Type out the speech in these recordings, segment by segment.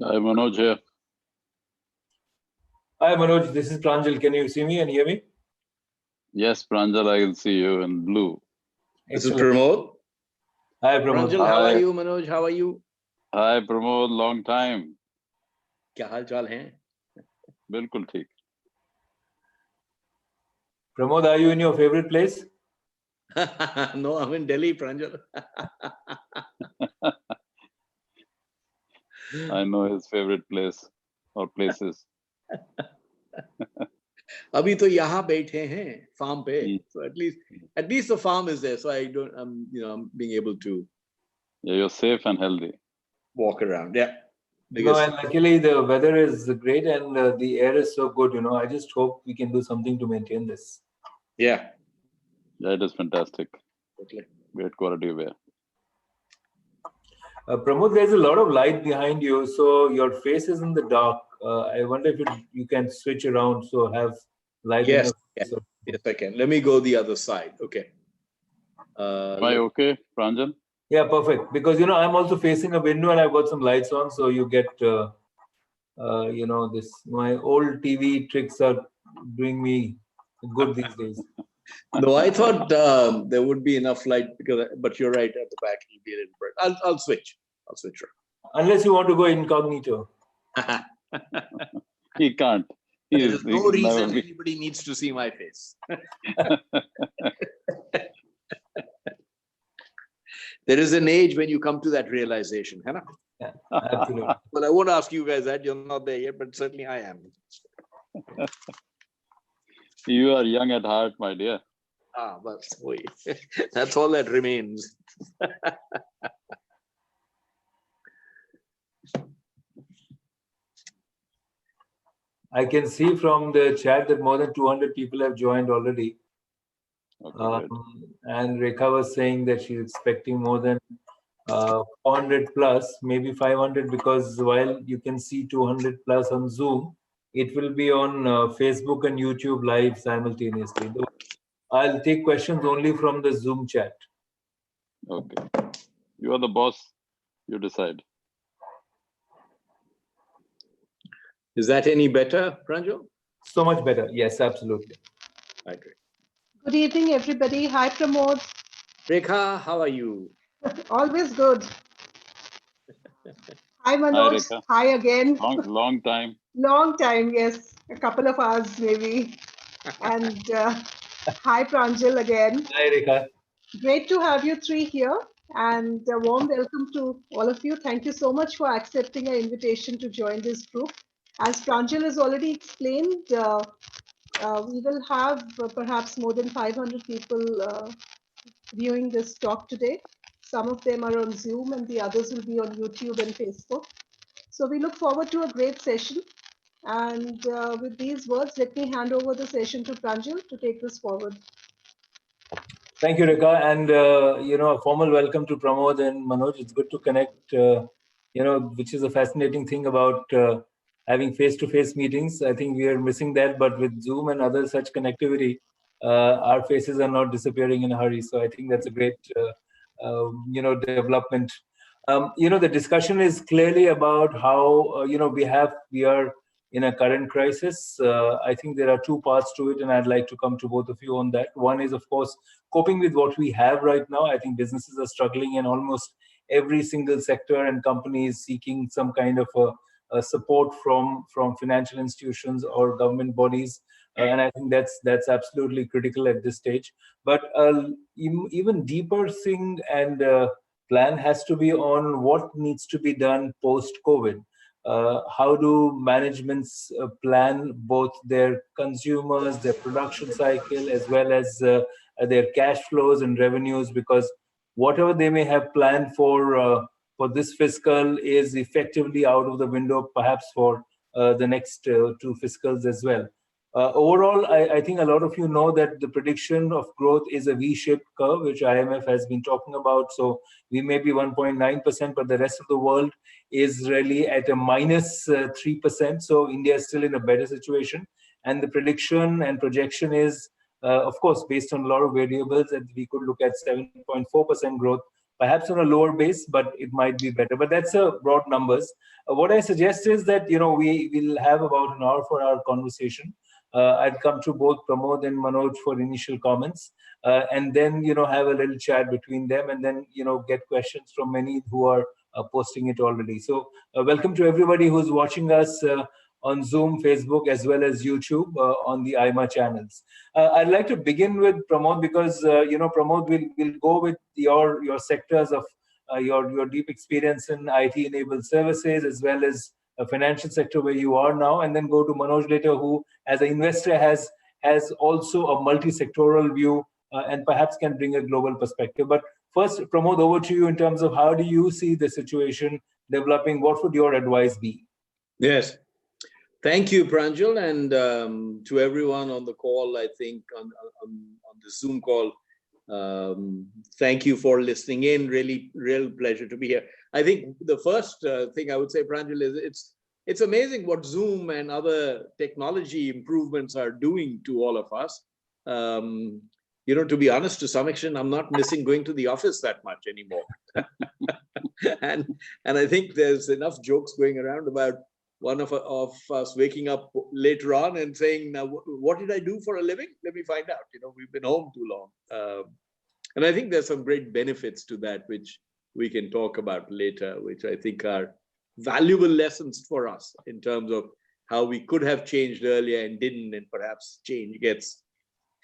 Hi, Manoj here. Hi Manoj, this is Pranjal. Can you see me and hear me? Yes, Pranjal, I will see you in blue. This is Pramod. Hi Pramod. Pranjal, how are you? Manoj, how are you? Hi, Pramod, long time. क्या हाल चाल हैं? बिल्कुल ठीक. Pramod, are you in your favorite place? No, I'm in Delhi, Pranjal. I know his favorite place or places. अभी तो यहाँ बैठे हैं farm पे, so at least the farm is there, so I'm being able to. Yeah, you're safe and healthy. Walk around, yeah. No, and luckily the weather is great and the air is so good. I just hope we can do something to maintain this. Yeah. That is fantastic. Okay. Great quality of air. Pramod, there's a lot of light behind you, so your face is in the dark. I wonder if you can switch around so have light. Yes, yes, I can. Let me go the other side. Okay. Am I okay, Pranjal? Yeah, perfect. Because I'm also facing a window and I've got some lights on, so you get this. My old TV tricks are doing me good these days. No, I thought there would be enough light but you're right, at the back it'll be a little bright. I'll switch. I'll switch. Unless you want to go incognito. He can't. There's no reason anybody needs to see my face. There is an age when you come to that realization, huh? Yeah, absolutely. But I won't ask you guys that. You're not there yet, but certainly I am. You are young at heart, my dear. But wait, that's all that remains. I can see from the chat that more than 200 people have joined already. Okay, and Rekha was saying that she's expecting more than 400 plus, maybe 500, because while you can see 200 plus on Zoom, it will be on Facebook and YouTube live simultaneously. I'll take questions only from the Zoom chat. Okay. You are the boss. You decide. Is that any better, Pranjal? So much better. Yes, absolutely. I agree. Good evening, everybody. Hi, Pramod. Rekha, how are you? Always good. Hi, Manoj. Rekha. Hi again. Long time. Long time, yes. A couple of hours, maybe. And hi, Pranjal again. Hi, Rekha. Great to have you three here. And a warm welcome to all of you. Thank you so much for accepting our invitation to join this group. As Pranjal has already explained, we will have perhaps more than 500 people viewing this talk today. Some of them are on Zoom and the others will be on YouTube and Facebook. So we look forward to a great session. And with these words, let me hand over the session to Pranjal to take this forward. Thank you, Rekha. And, a formal welcome to Pramod and Manoj. It's good to connect, which is a fascinating thing about having face-to-face meetings. I think we are missing that, but with Zoom and other such connectivity, our faces are not disappearing in a hurry. So I think that's a great, development. The discussion is clearly about how, we are in a current crisis. I think there are two parts to it, and I'd like to come to both of you on that. One is, of course, coping with what we have right now. I think businesses are struggling in almost every single sector, and companies seeking some kind of a support from financial institutions or government bodies. And I think that's absolutely critical at this stage. But even deeper thing and plan has to be on what needs to be done post-COVID. How do managements plan both their consumers, their production cycle, as well as their cash flows and revenues? Because whatever they may have planned for this fiscal is effectively out of the window, perhaps for the next two fiscals as well. Overall, I think a lot of you know that the prediction of growth is a V-shaped curve, which IMF has been talking about. So we may be 1.9%, but the rest of the world is really at a minus 3%. So India is still in a better situation. And the prediction and projection is, of course, based on a lot of variables, that we could look at 7.4% growth perhaps on a lower base, but it might be better. But that's broad numbers. What I suggest is that, we will have about an hour for our conversation. I'd come to both Pramod and Manoj for initial comments, and then, have a little chat between them, and then, get questions from many who are posting it already. So welcome to everybody who's watching us on Zoom, Facebook, as well as YouTube on the AIMA channels. I'd like to begin with Pramod because, Pramod, will go with your sectors of your deep experience in IT-enabled services, as well as a financial sector where you are now, and then go to Manoj later, who as an investor has also a multi-sectoral view and perhaps can bring a global perspective. But first, Pramod, over to you in terms of how do you see the situation developing? What would your advice be? Yes. Thank you, Pranjal, and to everyone on the call, I think on the Zoom call, thank you for listening in. Real pleasure to be here. I think the first thing I would say, Pranjal, is it's amazing what Zoom and other technology improvements are doing to all of us. To be honest, to some extent, I'm not missing going to the office that much anymore. and I think there's enough jokes going around about one of us waking up later on and saying, now, what did I do for a living? Let me find out. We've been home too long. And I think there's some great benefits to that, which we can talk about later, which I think are valuable lessons for us in terms of how we could have changed earlier and didn't, and perhaps change gets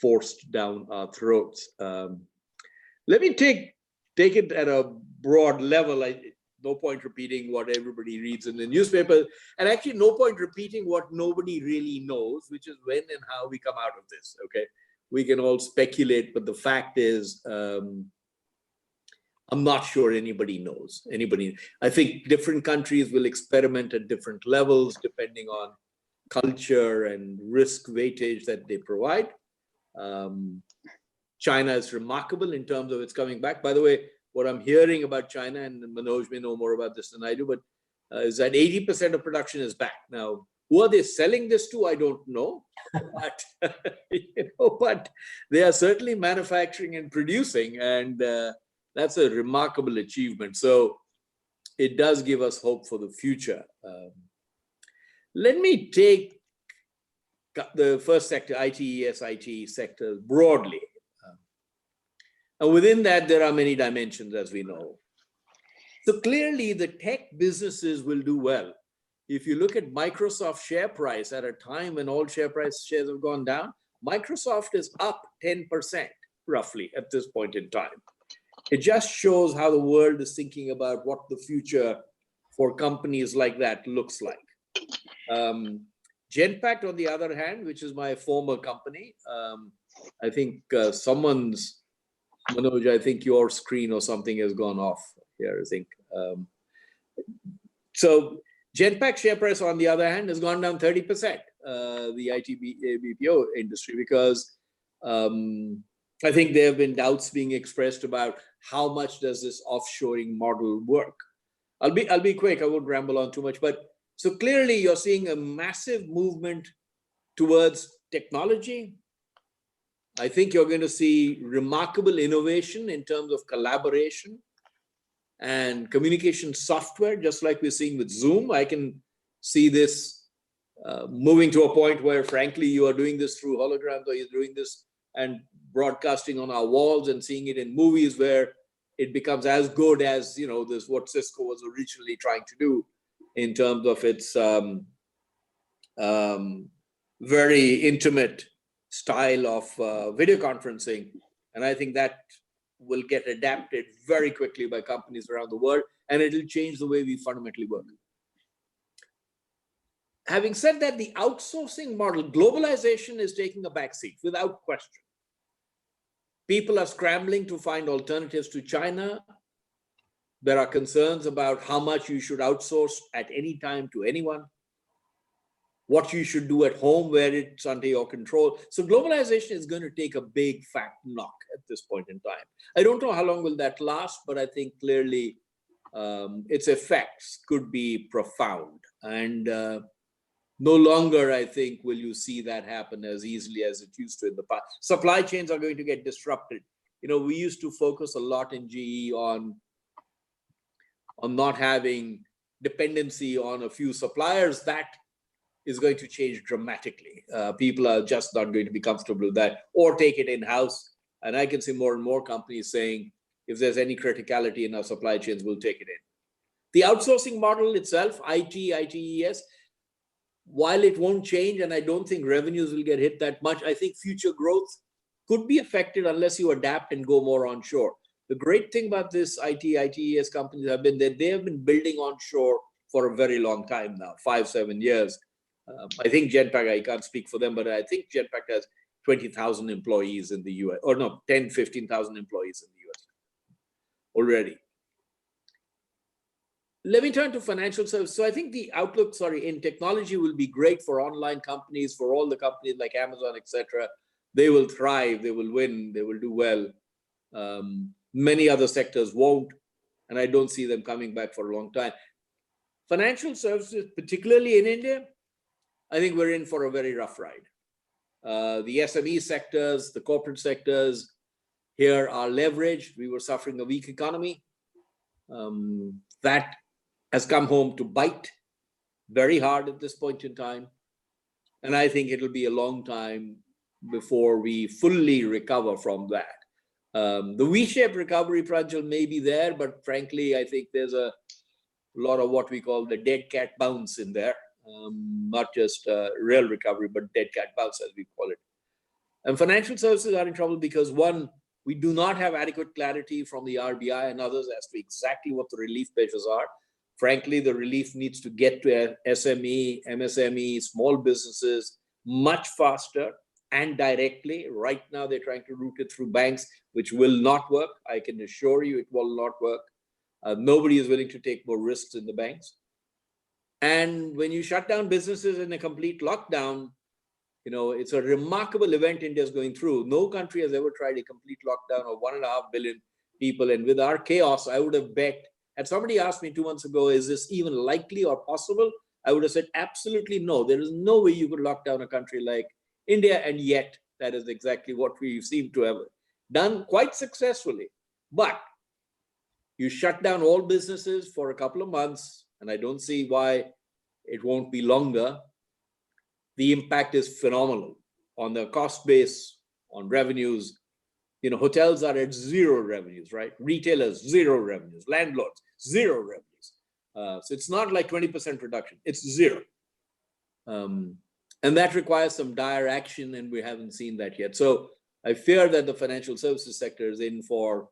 forced down our throats. Let me take it at a broad level. No point repeating what everybody reads in the newspaper, and actually no point repeating what nobody really knows, which is when and how we come out of this, okay? We can all speculate, but the fact is, I'm not sure anybody knows. I think different countries will experiment at different levels, depending on culture and risk weightage that they provide. China is remarkable in terms of its coming back. By the way, what I'm hearing about China, and Manoj may know more about this than I do, but is that 80% of production is back. Now, who are they selling this to? I don't know. But, but they are certainly manufacturing and producing, and that's a remarkable achievement. So it does give us hope for the future. Let me take the first sector, IT sector broadly. And within that, there are many dimensions, as we know. So clearly, the tech businesses will do well. If you look at Microsoft share price at a time when all shares have gone down, Microsoft is up 10% roughly at this point in time. It just shows how the world is thinking about what the future for companies like that looks like. Genpact, on the other hand, which is my former company, I think Manoj, I think your screen or something has gone off here, I think. So Genpact share price, on the other hand, has gone down 30%, the IT BPO industry, because I think there have been doubts being expressed about how much does this offshoring model work. I'll be quick, I won't ramble on too much, but so clearly you're seeing a massive movement towards technology. I think you're going to see remarkable innovation in terms of collaboration and communication software, just like we're seeing with Zoom. I can see this moving to a point where, frankly, you are doing this through holograms, or you're doing this and broadcasting on our walls and seeing it in movies where it becomes as good as, this what Cisco was originally trying to do in terms of its very intimate style of video conferencing. And I think that will get adapted very quickly by companies around the world, and it'll change the way we fundamentally work. Having said that, the outsourcing model, globalization is taking a backseat without question. People are scrambling to find alternatives to China. There are concerns about how much you should outsource at any time to anyone, what you should do at home where it's under your control. So globalization is going to take a big fat knock at this point in time. I don't know how long will that last, but I think clearly its effects could be profound. And no longer, I think, will you see that happen as easily as it used to in the past. Supply chains are going to get disrupted. We used to focus a lot in GE on on not having dependency on a few suppliers, that is going to change dramatically. People are just not going to be comfortable with that or take it in-house. And I can see more and more companies saying, if there's any criticality in our supply chains, we'll take it in. The outsourcing model itself, ITES, while it won't change, and I don't think revenues will get hit that much, I think future growth could be affected unless you adapt and go more onshore. The great thing about this ITES companies have been that they have been building onshore for a very long time now, 5-7 years. I think Genpact, I can't speak for them, but I think Genpact has 20,000 employees in the US, or no, 10, 15,000 employees in the US already. Let me turn to financial services. So I think the outlook, in technology will be great for online companies, for all the companies like Amazon, etc. They will thrive, they will win, they will do well. Many other sectors won't, and I don't see them coming back for a long time. Financial services, particularly in India, I think we're in for a very rough ride. The SME sectors, the corporate sectors here are leveraged. We were suffering a weak economy. That has come home to bite very hard at this point in time. And I think it'll be a long time before we fully recover from that. The V-shaped recovery, Pranjal, may be there, but frankly, I think there's a lot of what we call the dead cat bounce in there. Not just real recovery, but dead cat bounce, as we call it. And financial services are in trouble because, one, we do not have adequate clarity from the RBI and others as to exactly what the relief measures are. Frankly, the relief needs to get to SME, MSME, small businesses much faster and directly. Right now, they're trying to route it through banks, which will not work. I can assure you it will not work. Nobody is willing to take more risks in the banks. And when you shut down businesses in a complete lockdown, it's a remarkable event India is going through. No country has ever tried a complete lockdown of 1.5 billion people. And with our chaos, I would have bet, had somebody asked me 2 months ago, is this even likely or possible? I would have said, absolutely no. There is no way you could lock down a country like India. And yet, that is exactly what we seem to have done quite successfully. But you shut down all businesses for a couple of months, and I don't see why it won't be longer. The impact is phenomenal on the cost base, on revenues. Hotels are at zero revenues, right? Retailers, zero revenues. Landlords, zero revenues. So it's not like 20% reduction, it's zero. And that requires some dire action, and we haven't seen that yet. So I fear that the financial services sector is in for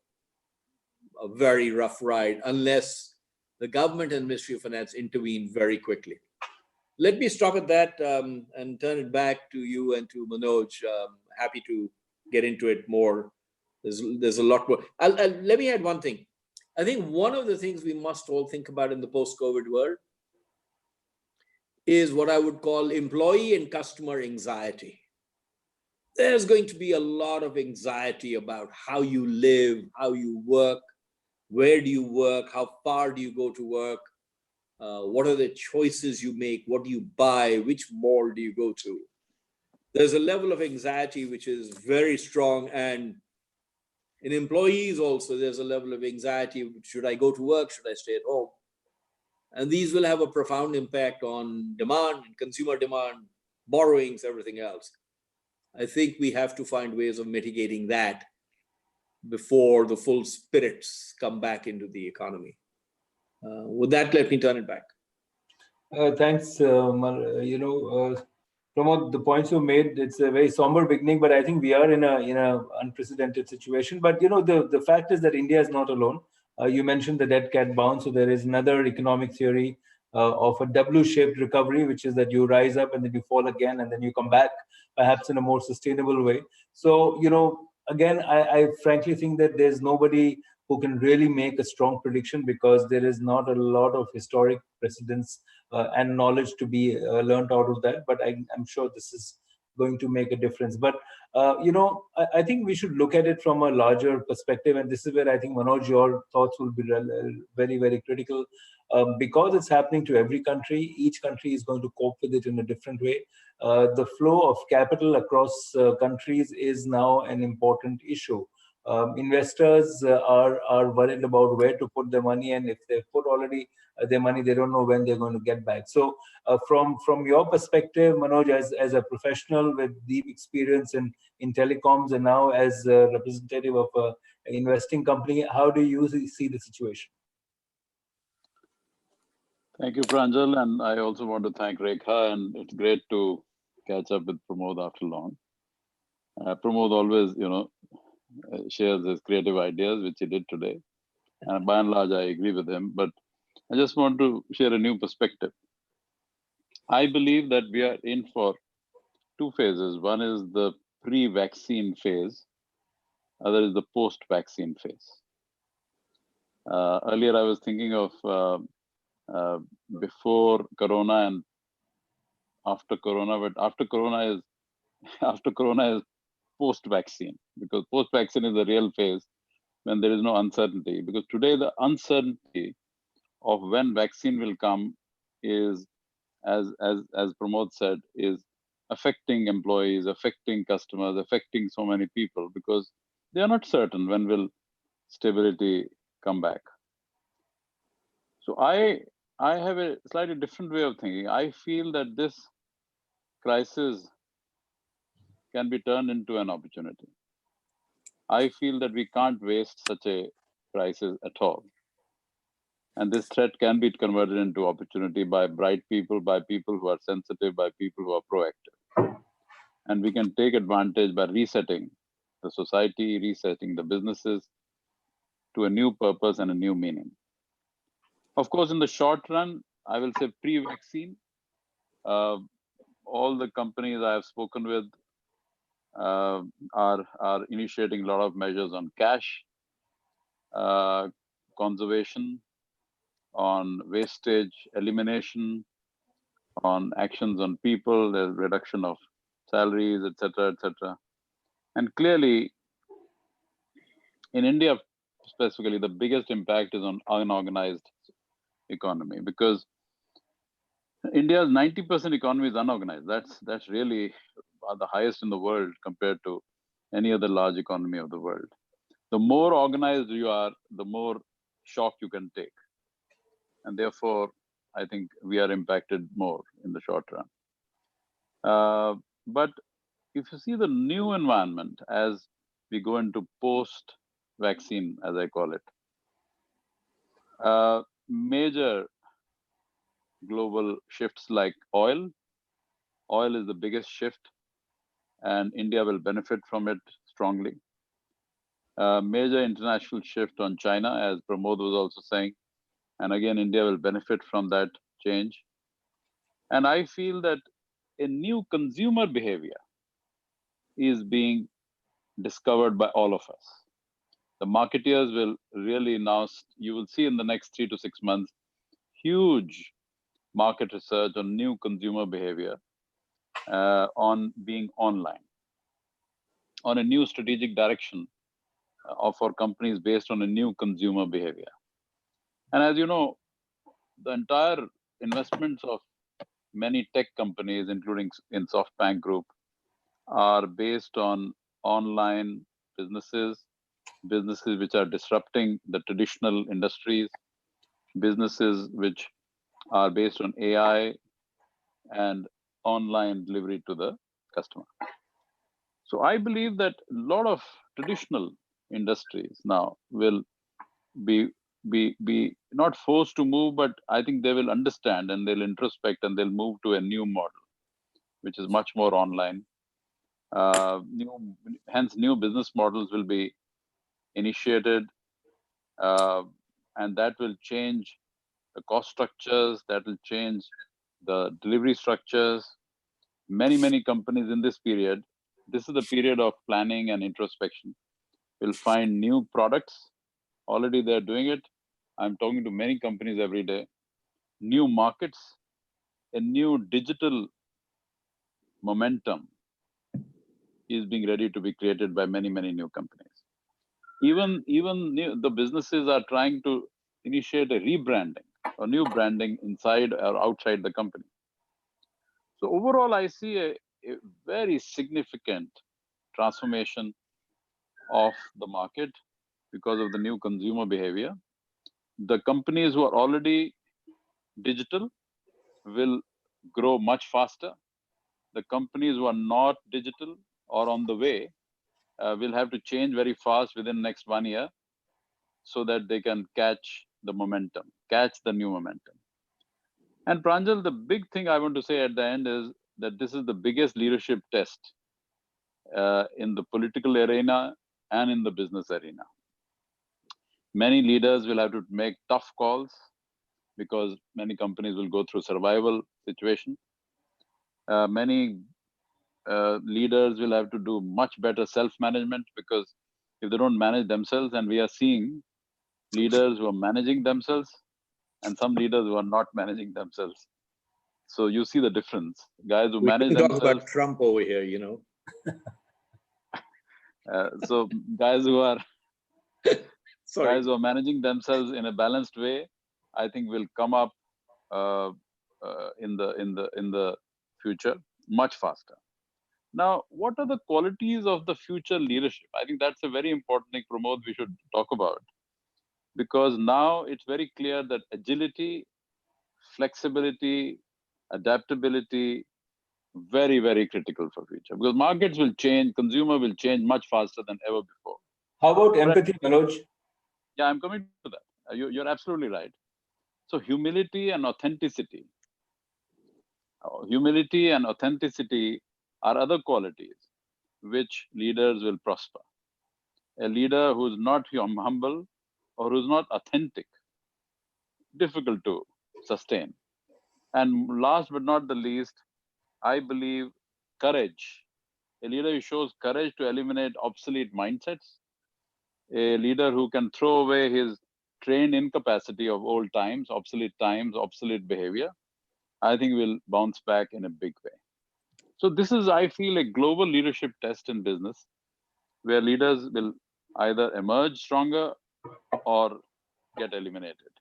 a very rough ride unless the government and Ministry of Finance intervene very quickly. Let me stop at that and turn it back to you and to Manoj. Happy to get into it more. There's a lot more. Let me add one thing. I think one of the things we must all think about in the post-COVID world is what I would call employee and customer anxiety. There's going to be a lot of anxiety about how you live, how you work, where do you work, how far do you go to work, what are the choices you make, what do you buy, which mall do you go to. There's a level of anxiety which is very strong, and in employees also there's a level of anxiety. Should I go to work? Should I stay at home? And these will have a profound impact on demand, consumer demand, borrowings, everything else. I think we have to find ways of mitigating that before the full spirits come back into the economy. With that, let me turn it back. Thanks. Pramod, the points you made, it's a very somber beginning, but I think we are in a unprecedented situation. But the fact is that India is not alone. You mentioned the dead cat bounce, so there is another economic theory of a W-shaped recovery, which is that you rise up and then you fall again and then you come back, perhaps in a more sustainable way. So again, I frankly think that there's nobody who can really make a strong prediction because there is not a lot of historic precedents and knowledge to be learned out of that. But I'm sure this is going to make a difference. But, I think we should look at it from a larger perspective. And this is where I think, Manoj, your thoughts will be very, very critical. Because it's happening to every country, each country is going to cope with it in a different way. The flow of capital across countries is now an important issue. investors are worried about where to put their money, and if they've put already their money, they don't know when they're going to get back. So from your perspective, Manoj, as a professional with deep experience in telecoms, and now as a representative of an investing company, how do you see the situation? Thank you, Pranjal, and I also want to thank Rekha, and it's great to catch up with Pramod after long. Pramod always, shares his creative ideas, which he did today. And by and large, I agree with him, but I just want to share a new perspective. I believe that we are in for two phases. One is the pre-vaccine phase, other is the post-vaccine phase. Earlier, I was thinking of before Corona and after Corona, but after Corona is post-vaccine, because post-vaccine is the real phase when there is no uncertainty. Because today the uncertainty of when vaccine will come is, as Pramod said, is affecting employees, affecting customers, affecting so many people, because they are not certain when will stability come back. So I have a slightly different way of thinking. I feel that this crisis can be turned into an opportunity. I feel that we can't waste such a crisis at all. And this threat can be converted into opportunity by bright people, by people who are sensitive, by people who are proactive. And we can take advantage by resetting the society, resetting the businesses to a new purpose and a new meaning. Of course, in the short run, I will say pre-vaccine, all the companies I have spoken with are initiating a lot of measures on cash conservation, on wastage elimination, on actions on people, there's reduction of salaries, etc., etc. And clearly, in India specifically, the biggest impact is on unorganized economy, because India's 90% economy is unorganized. That's really the highest in the world compared to any other large economy of the world. The more organized you are, the more shock you can take. And therefore, I think we are impacted more in the short run. But if you see the new environment as we go into post-vaccine, as I call it, major global shifts like oil is the biggest shift, and India will benefit from it strongly. Major international shift on China, as Pramod was also saying, and again, India will benefit from that change. And I feel that a new consumer behavior is being discovered by all of us. The marketeers will really now, you will see in the next 3 to 6 months, huge market research on new consumer behavior, on being online, on a new strategic direction for companies based on a new consumer behavior. And as you know, the entire investments of many tech companies, including in SoftBank Group, are based on online businesses which are disrupting the traditional industries, businesses which are based on AI and online delivery to the customer. So I believe that a lot of traditional industries now will be not forced to move, but I think they will understand and they'll introspect and they'll move to a new model, which is much more online. Hence, new business models will be initiated, and that will change the cost structures, that will change the delivery structures. Many companies in this period, this is the period of planning and introspection, will find new products. Already they're doing it. I'm talking to many companies every day. New markets, a new digital momentum is being ready to be created by many new companies. Even the businesses are trying to initiate a rebranding or new branding inside or outside the company. So overall, I see a very significant transformation of the market because of the new consumer behavior. The companies who are already digital will grow much faster. The companies who are not digital or on the way will have to change very fast within next 1 year so that they can catch the momentum, catch the new momentum. And Pranjal, the big thing I want to say at the end is that this is the biggest leadership test in the political arena and in the business arena. Many leaders will have to make tough calls because many companies will go through survival situation. Many leaders will have to do much better self-management, because if they don't manage themselves, and we are seeing leaders who are managing themselves and some leaders who are not managing themselves. So you see the difference. Guys who We manage can talk themselves. about Trump over here, you know. So guys who are Sorry. guys who are managing themselves in a balanced way, I think will come up in the future much faster. Now, what are the qualities of the future leadership? I think that's a very important thing, Pramod, we should talk about, because now it's very clear that agility, flexibility, adaptability, very, very critical for future, because markets will change, consumer will change much faster than ever before. How about empathy, Manoj? Yeah, I'm coming to that. You're absolutely right. So humility and authenticity. Humility and authenticity are other qualities which leaders will prosper. A leader who's not humble or who's not authentic, difficult to sustain. And last but not the least, I believe courage. A leader who shows courage to eliminate obsolete mindsets. A leader who can throw away his trained incapacity of old times, obsolete behavior, I think will bounce back in a big way. So this is, I feel, a global leadership test in business, where leaders will either emerge stronger or get eliminated.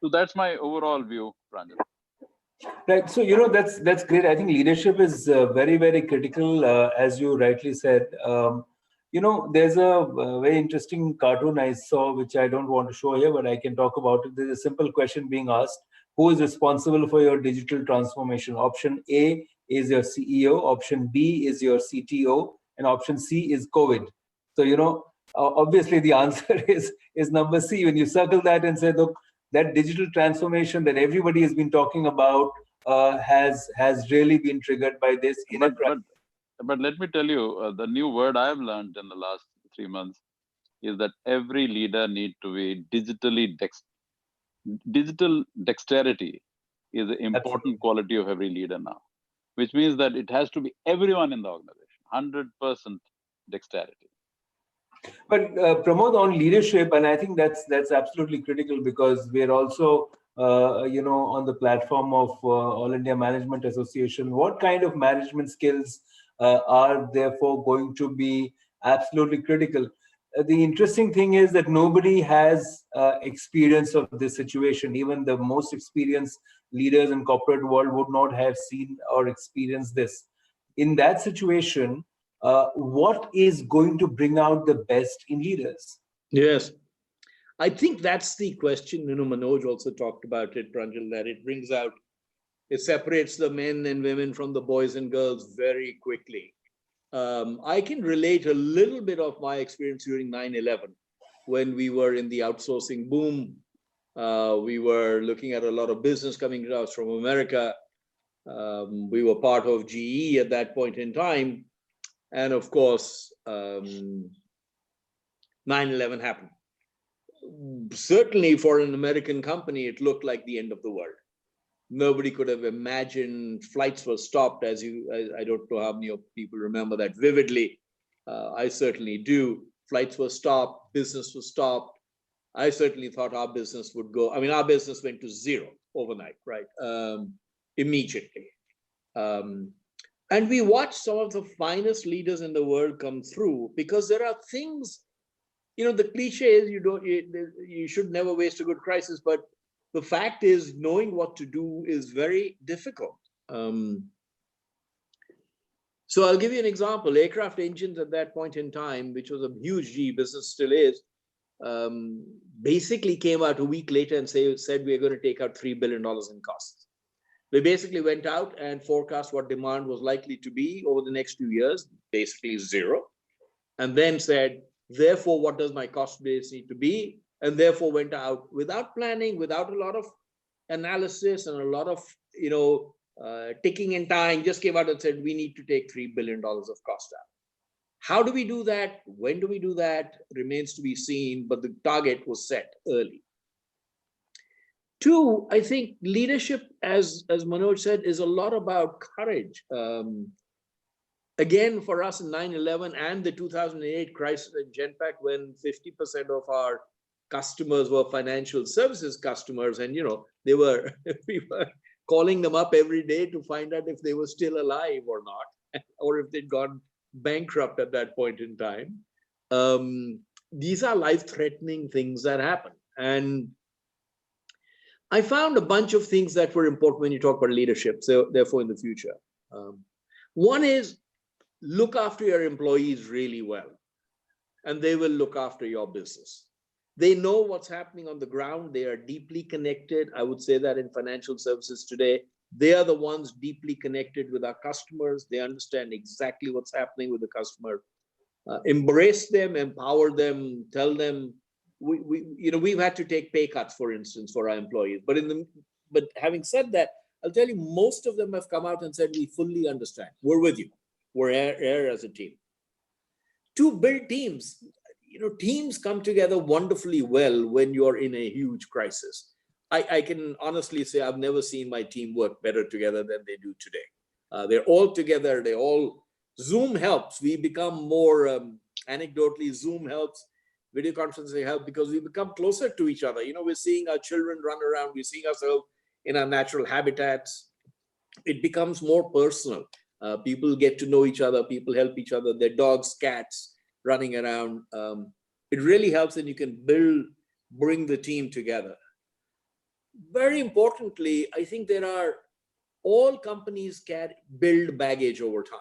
So that's my overall view, Pranjal. Right. So, that's great. I think leadership is very, very critical, as you rightly said. There's a very interesting cartoon I saw, which I don't want to show here, but I can talk about it. There's a simple question being asked: who is responsible for your digital transformation? Option A is your CEO, option B is your CTO, and option C is COVID. So, obviously the answer is number C. When you circle that and say, look, that digital transformation that everybody has been talking about has really been triggered by this. But let me tell you, the new word I've learned in the last 3 months is that every leader need to be digital dexterity is an important quality of every leader now, which means that it has to be everyone in the organization, 100% dexterity. But Pramod, on leadership, and I think that's absolutely critical, because we're also on the platform of All India Management Association. What kind of management skills are therefore going to be absolutely critical? The interesting thing is that nobody has experience of this situation. Even the most experienced leaders in corporate world would not have seen or experienced this. In that situation, what is going to bring out the best in leaders? Yes. I think that's the question. Manoj also talked about it, Pranjal, that it separates the men and women from the boys and girls very quickly. I can relate a little bit of my experience during 9/11, when we were in the outsourcing boom. We were looking at a lot of business coming to us from America. We were part of GE at that point in time. And of course, 9/11 happened. Certainly for an American company, it looked like the end of the world. Nobody could have imagined. Flights were stopped, I don't know how many people remember that vividly. I certainly do. Flights were stopped, business was stopped. I certainly thought our business would go. I mean, our business went to zero overnight, right? Immediately. And we watched some of the finest leaders in the world come through, because there are things, the cliche is you should never waste a good crisis, but the fact is, knowing what to do is very difficult. So I'll give you an example. Aircraft engines at that point in time, which was a huge GE business, still is, basically came out a week later and said we're going to take out $3 billion in costs. We basically went out and forecast what demand was likely to be over the next 2 years, basically zero, and then said, therefore, what does my cost base need to be? And therefore went out without planning, without a lot of analysis and a lot of, ticking and tying, just came out and said, we need to take $3 billion of cost out. How do we do that? When do we do that? Remains to be seen, but the target was set early. Two, I think leadership, as Manoj said, is a lot about courage. Again, for us in 9/11 and the 2008 crisis in Genpact, when 50% of our customers were financial services customers, and we were calling them up every day to find out if they were still alive or not, or if they'd gone bankrupt at that point in time. These are life-threatening things that happen. And I found a bunch of things that were important when you talk about leadership, so therefore in the future. One is look after your employees really well, and they will look after your business. They know what's happening on the ground. They are deeply connected. I would say that in financial services today, they are the ones deeply connected with our customers. They understand exactly what's happening with the customer. Embrace them, empower them, tell them. We've had to take pay cuts, for instance, for our employees. But having said that, I'll tell you, most of them have come out and said, we fully understand. We're with you. We're here as a team. Two, build teams. Teams come together wonderfully well when you're in a huge crisis. I can honestly say I've never seen my team work better together than they do today. They're all together. Zoom helps. We become more, anecdotally, Zoom helps. Video conferencing help because we become closer to each other. We're seeing our children run around. We're seeing ourselves in our natural habitats. It becomes more personal. People get to know each other. People help each other. Their dogs, cats running around. It really helps, and you can bring the team together. Very importantly, I think all companies can build baggage over time.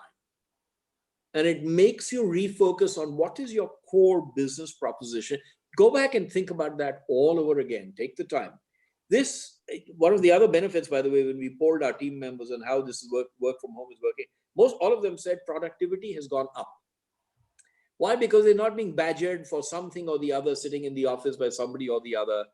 And it makes you refocus on what is your core business proposition. Go back and think about that all over again. Take the time. One of the other benefits, by the way, when we polled our team members on how this is work from home is working, all of them said productivity has gone up. Why? Because they're not being badgered for something or the other, sitting in the office by somebody or the other.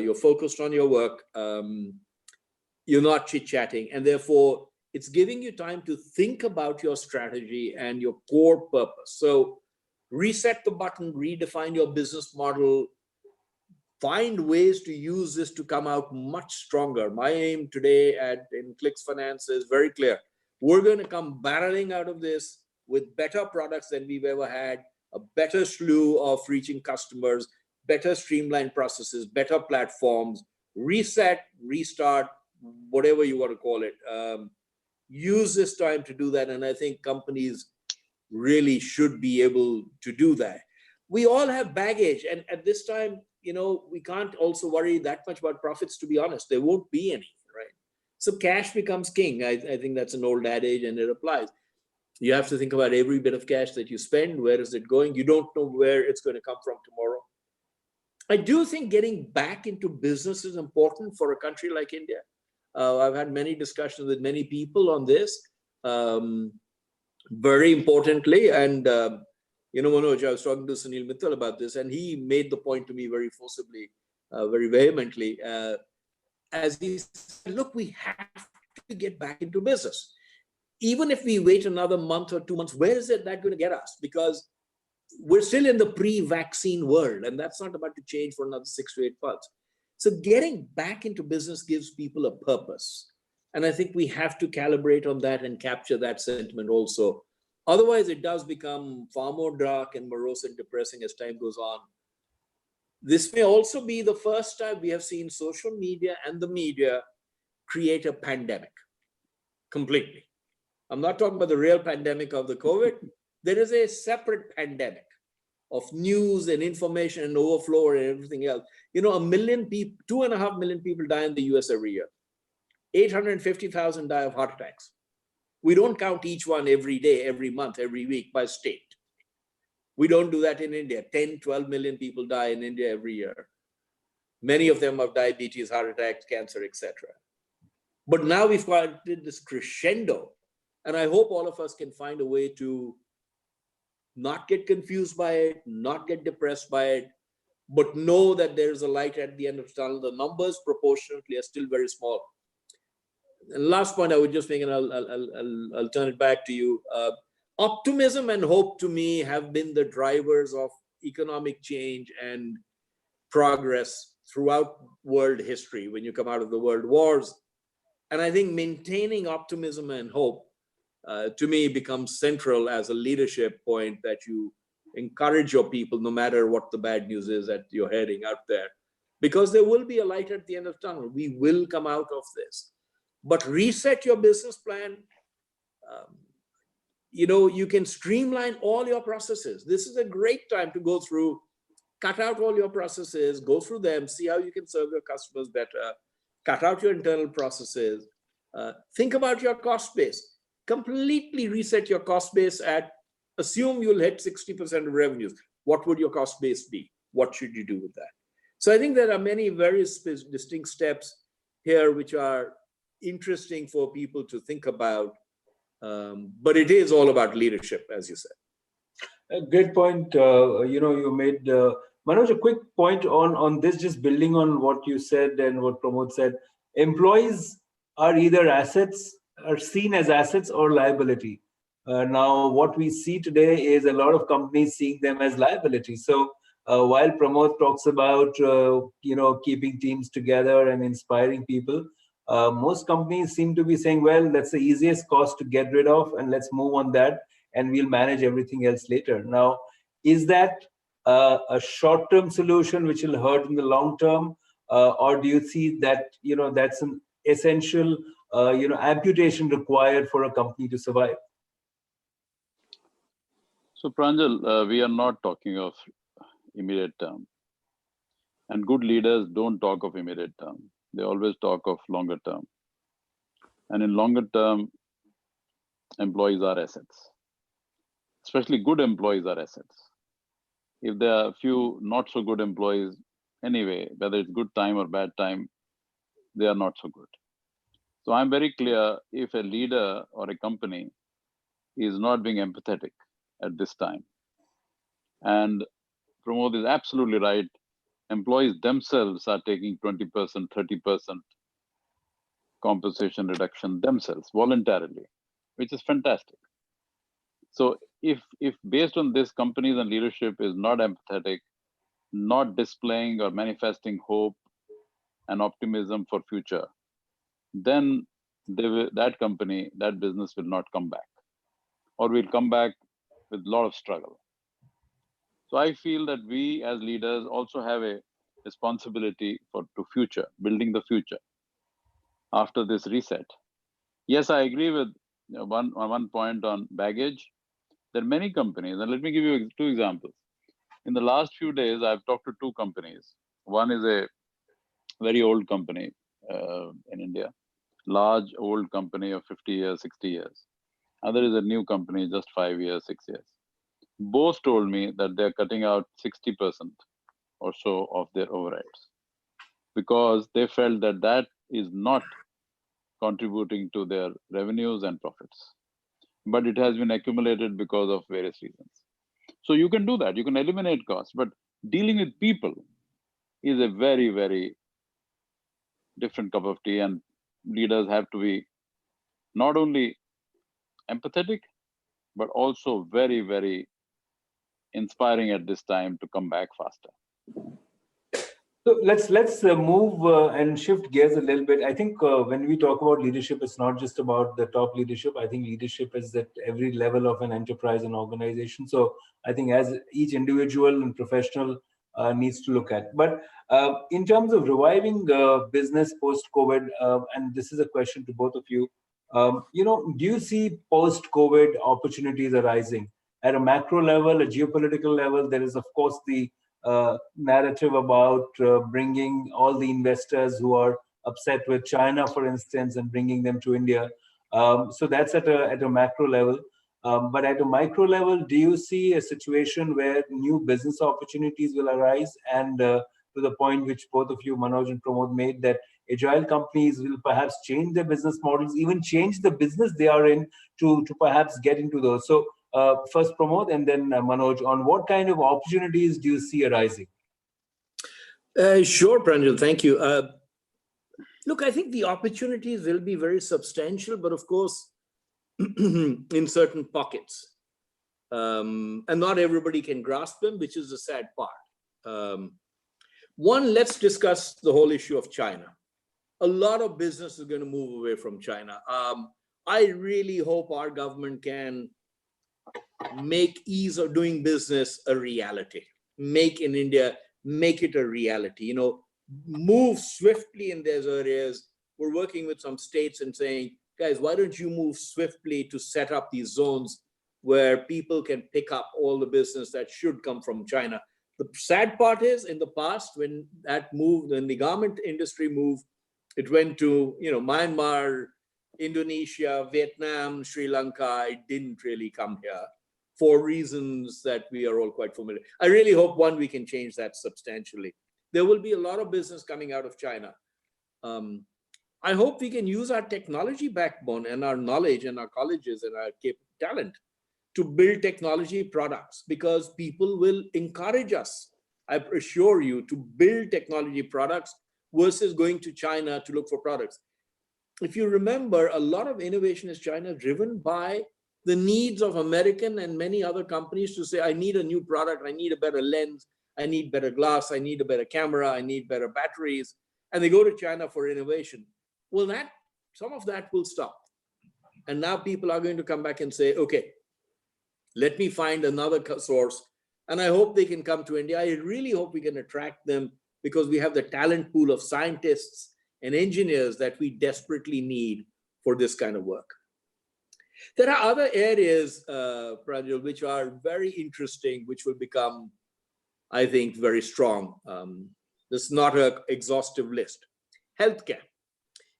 You're focused on your work. You're not chit-chatting. And therefore, it's giving you time to think about your strategy and your core purpose. So reset the button, redefine your business model, find ways to use this to come out much stronger. My aim today in Clix Finance is very clear. We're going to come barreling out of this with better products than we've ever had, a better slew of reaching customers, better streamlined processes, better platforms, reset, restart, whatever you want to call it. Use this time to do that. And I think companies really should be able to do that. We all have baggage. And at this time, we can't also worry that much about profits, to be honest. There won't be any, right? So cash becomes king. I think that's an old adage and it applies. You have to think about every bit of cash that you spend. Where is it going? You don't know where it's going to come from tomorrow. I do think getting back into business is important for a country like India. I've had many discussions with many people on this. Very importantly, and Manoj, I was talking to Sunil Mittal about this, and he made the point to me very forcibly, very vehemently, as he said, look, we have to get back into business. Even if we wait another month or 2 months, where is that going to get us? Because we're still in the pre-vaccine world, and that's not about to change for another 6 to 8 months. So getting back into business gives people a purpose. And I think we have to calibrate on that and capture that sentiment also. Otherwise, it does become far more dark and morose and depressing as time goes on. This may also be the first time we have seen social media and the media create a pandemic completely. I'm not talking about the real pandemic of the COVID. There is a separate pandemic of news and information and overflow and everything else. 1 million people, 2.5 million people die in the US every year. 850,000 die of heart attacks. We don't count each one every day, every month, every week by state. We don't do that in India. 10, 12 million people die in India every year. Many of them have diabetes, heart attacks, cancer, etc. But now we've got this crescendo, and I hope all of us can find a way to not get confused by it, not get depressed by it, but know that there's a light at the end of the tunnel. The numbers proportionately are still very small. And last point I would just make, and I'll turn it back to you. Optimism and hope to me have been the drivers of economic change and progress throughout world history when you come out of the world wars. And I think maintaining optimism and hope to me becomes central as a leadership point, that you encourage your people no matter what the bad news is that you're heading out there, because there will be a light at the end of the tunnel. We will come out of this. But reset your business plan. You can streamline all your processes. This is a great time to go through, cut out all your processes, go through them, see how you can serve your customers better, cut out your internal processes, think about your cost base, completely reset your cost base assume you'll hit 60% of revenues. What would your cost base be? What should you do with that? So I think there are many very distinct steps here which are interesting for people to think about. But it is all about leadership, as you said. A great point. You made, Manoj, a quick point on this, just building on what you said and what Pramod said. Employees are either seen as assets or liability. Now, what we see today is a lot of companies seeing them as liability. So while Pramod talks about, keeping teams together and inspiring people, most companies seem to be saying, well, that's the easiest cost to get rid of, and let's move on that, and we'll manage everything else later. Now, is that a short-term solution which will hurt in the long term, or do you see that that's an essential amputation required for a company to survive? So Pranjal, we are not talking of immediate term, and good leaders don't talk of immediate term. They always talk of longer term. And in longer term, employees are assets. Especially good employees are assets. If there are a few not so good employees, anyway, whether it's good time or bad time, they are not so good. So I'm very clear, if a leader or a company is not being empathetic at this time, and Pramod is absolutely right, employees themselves are taking 20%, 30% compensation reduction themselves voluntarily, which is fantastic. So if based on this, companies and leadership is not empathetic, not displaying or manifesting hope and optimism for future, then that company, that business will not come back, or will come back with a lot of struggle. So I feel that we as leaders also have a responsibility to future, building the future after this reset. Yes, I agree with one point on baggage. There are many companies, and let me give you 2 examples. In the last few days, I've talked to 2 companies. One is a very old company in India, large old company of 50 years, 60 years. Other is a new company, just 5 years, 6 years. Both told me that they're cutting out 60% or so of their overheads, because they felt that that is not contributing to their revenues and profits, but it has been accumulated because of various reasons. So you can do that, you can eliminate costs, but dealing with people is a very, very different cup of tea, and leaders have to be not only empathetic, but also very, very inspiring at this time to come back faster. So let's move and shift gears a little bit. I think when we talk about leadership, it's not just about the top leadership. I think leadership is at every level of an enterprise and organization. So I think as each individual and professional needs to look at. But in terms of reviving business post-COVID, and this is a question to both of you, do you see post-COVID opportunities arising at a macro level, a geopolitical level? There is, of course, the narrative about bringing all the investors who are upset with China, for instance, and bringing them to India. So that's at a macro level. But at a micro level, do you see a situation where new business opportunities will arise? And to the point which both of you, Manoj and Pramod, made, that agile companies will perhaps change their business models, even change the business they are in to perhaps get into those. So first Pramod and then Manoj, on what kind of opportunities do you see arising? Sure, Pranjal, thank you. Look, I think the opportunities will be very substantial, but of course, in certain pockets. And not everybody can grasp them, which is the sad part. One, let's discuss the whole issue of China. A lot of business is going to move away from China. I really hope our government can make ease of doing business a reality. Make in India, make it a reality. You know, move swiftly in those areas. We're working with some states and saying, guys, why don't you move swiftly to set up these zones where people can pick up all the business that should come from China. The sad part is, in the past, when that moved, when the garment industry moved, it went to, you know, Myanmar, Indonesia, Vietnam, Sri Lanka. It didn't really come here for reasons that we are all quite familiar. I really hope, one, we can change that substantially. There will be a lot of business coming out of China. I hope we can use our technology backbone and our knowledge and our colleges and our talent to build technology products, because people will encourage us, I assure you, to build technology products versus going to China to look for products. If you remember, a lot of innovation is China driven by the needs of American and many other companies to say, I need a new product, I need a better lens, I need better glass, I need a better camera, I need better batteries. And they go to China for innovation. Well, some of that will stop. And now people are going to come back and say, okay, let me find another source. And I hope they can come to India. I really hope we can attract them, because we have the talent pool of scientists and engineers that we desperately need for this kind of work. There are other areas, Pranjal, which are very interesting, which will become, I think, very strong. This is not an exhaustive list. Healthcare.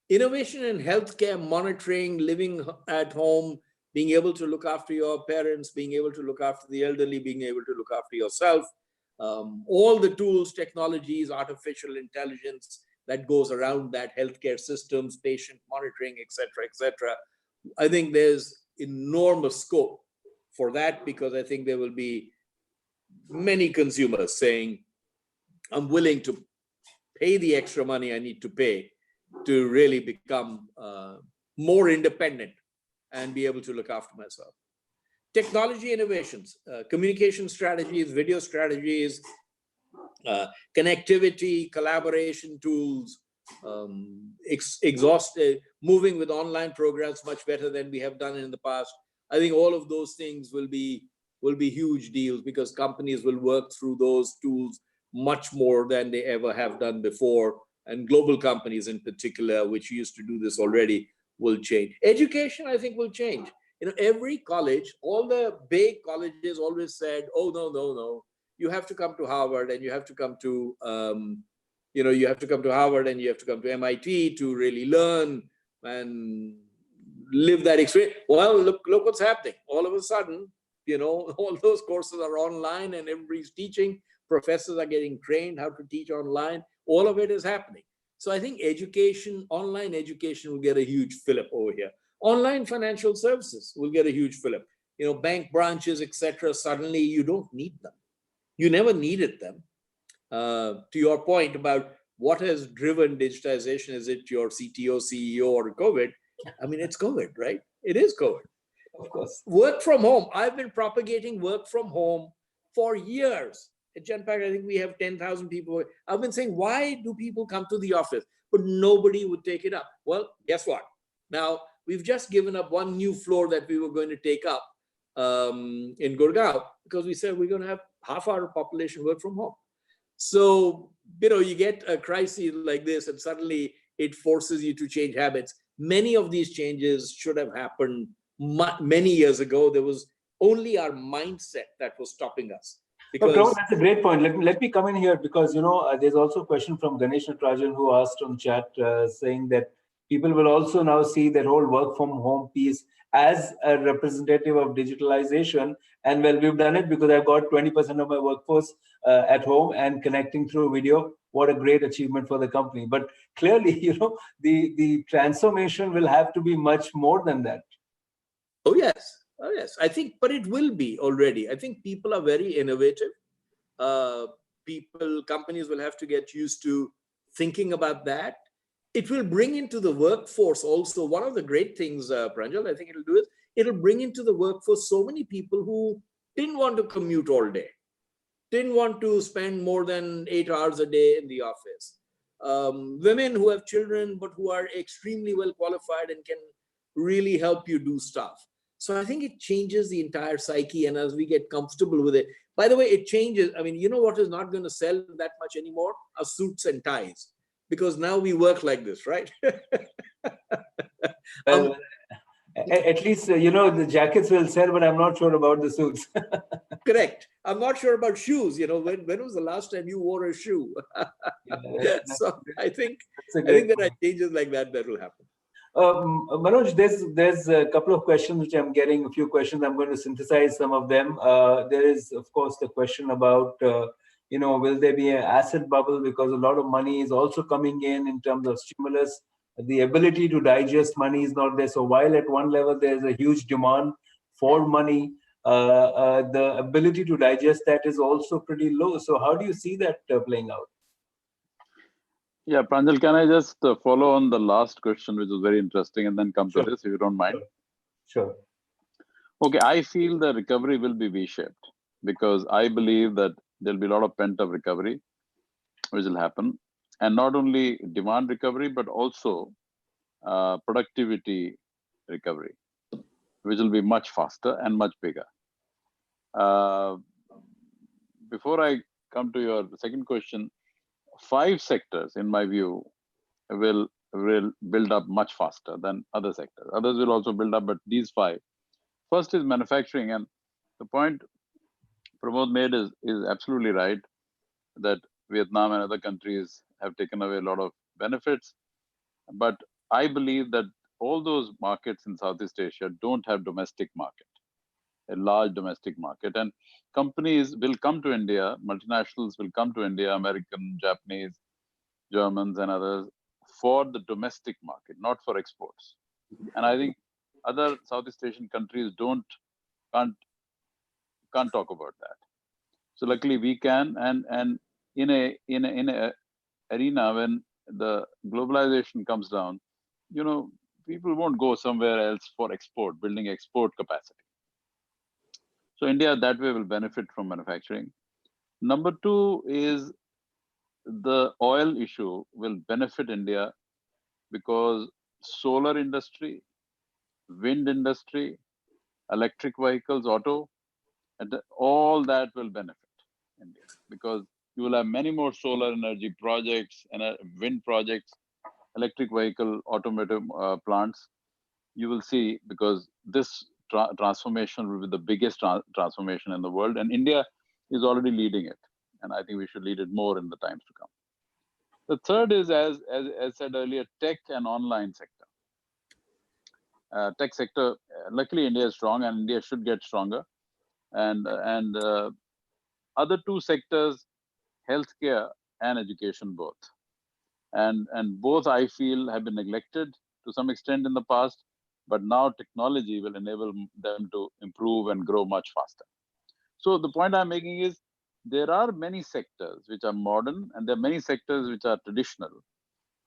Innovation in healthcare, monitoring, living at home, being able to look after your parents, being able to look after the elderly, being able to look after yourself. All the tools, technologies, artificial intelligence that goes around that, healthcare systems, patient monitoring, etc., etc. I think there's enormous scope for that, because I think there will be many consumers saying, I'm willing to pay the extra money I need to pay to really become more independent and be able to look after myself. Technology innovations, communication strategies, video strategies, connectivity, collaboration tools, moving with online programs much better than we have done in the past. I think all of those things will be huge deals, because companies will work through those tools much more than they ever have done before. And global companies in particular, which used to do this already, will change. Education, I think, will change. You know, every college, all the big colleges always said, oh, no, you have to come to Harvard, and you have to come to, you have to come to Harvard, and you have to come to MIT to really learn and live that experience. Well, look what's happening. All of a sudden, you know, all those courses are online and everybody's teaching. Professors are getting trained how to teach online. All of it is happening. So I think education, online education, will get a huge fillip over here. Online financial services will get a huge fillip. You know, bank branches, etc. Suddenly you don't need them. You never needed them. To your point about what has driven digitization, is it your CTO, CEO, or COVID? I mean, it's COVID, right? It is COVID. Of course. Work from home. I've been propagating work from home for years. At Genpact, I think we have 10,000 people. I've been saying, why do people come to the office? But nobody would take it up. Well, guess what? Now, we've just given up one new floor that we were going to take up in Gurgaon, because we said we're going to have half our population work from home. So, you know, you get a crisis like this, and suddenly it forces you to change habits. Many of these changes should have happened many years ago. There was only our mindset that was stopping us. Because that's a great point. Let me come in here, because, you know, there's also a question from Ganesh Natrajan, who asked on chat saying that People will also now see that whole work from home piece as a representative of digitalization. And well, we've done it because I've got 20% of my workforce at home and connecting through video. What a great achievement for the company. But clearly, the transformation will have to be much more than that. Oh, yes. Oh, yes. I think, but it will be already. I think people are very innovative. Companies will have to get used to thinking about that. It will bring into the workforce also. One of the great things, Pranjal, I think it'll do is it'll bring into the workforce so many people who didn't want to commute all day, didn't want to spend more than 8 hours a day in the office. Women who have children, but who are extremely well qualified and can really help you do stuff. So I think it changes the entire psyche. And as we get comfortable with it, by the way, it changes. I mean, you know what is not going to sell that much anymore? Are suits and ties. Because now we work like this, right? Well, at least, the jackets will sell, but I'm not sure about the suits. Correct. I'm not sure about shoes. When was the last time you wore a shoe? So I think there are changes like that will happen. Manoj, there's a couple of questions which I'm getting, a few questions. I'm going to synthesize some of them. There is, of course, the question about, will there be an asset bubble because a lot of money is also coming in terms of stimulus. The ability to digest money is not there. So while at one level there's a huge demand for money, the ability to digest that is also pretty low. So how do you see that playing out? Yeah, Pranjal, can I just follow on the last question, which was very interesting, and then come to this, if you don't mind? Sure. Okay, I feel the recovery will be V-shaped because I believe that there'll be a lot of pent-up recovery, which will happen. And not only demand recovery, but also productivity recovery, which will be much faster and much bigger. Before I come to your second question, 5 sectors, in my view, will build up much faster than other sectors. Others will also build up, but these 5. First is manufacturing, and the point Pramod made is absolutely right, that Vietnam and other countries have taken away a lot of benefits. But I believe that all those markets in Southeast Asia don't have domestic market, a large domestic market. And companies will come to India, multinationals will come to India, American, Japanese, Germans and others, for the domestic market, not for exports. And I think other Southeast Asian countries can't talk about that. So luckily we can, and in a arena when the globalization comes down, people won't go somewhere else for export, building export capacity. So India that way will benefit from manufacturing. Number 2 is the oil issue will benefit India because solar industry, wind industry, electric vehicles, auto, and all that will benefit India because you will have many more solar energy projects and wind projects, electric vehicle, automotive plants. You will see, because this transformation will be the biggest transformation in the world, and India is already leading it. And I think we should lead it more in the times to come. The third is, as said earlier, tech and online sector. Tech sector, luckily India is strong and India should get stronger. And other 2 sectors, healthcare and education both. And both I feel have been neglected to some extent in the past, but now technology will enable them to improve and grow much faster. So the point I'm making is there are many sectors which are modern and there are many sectors which are traditional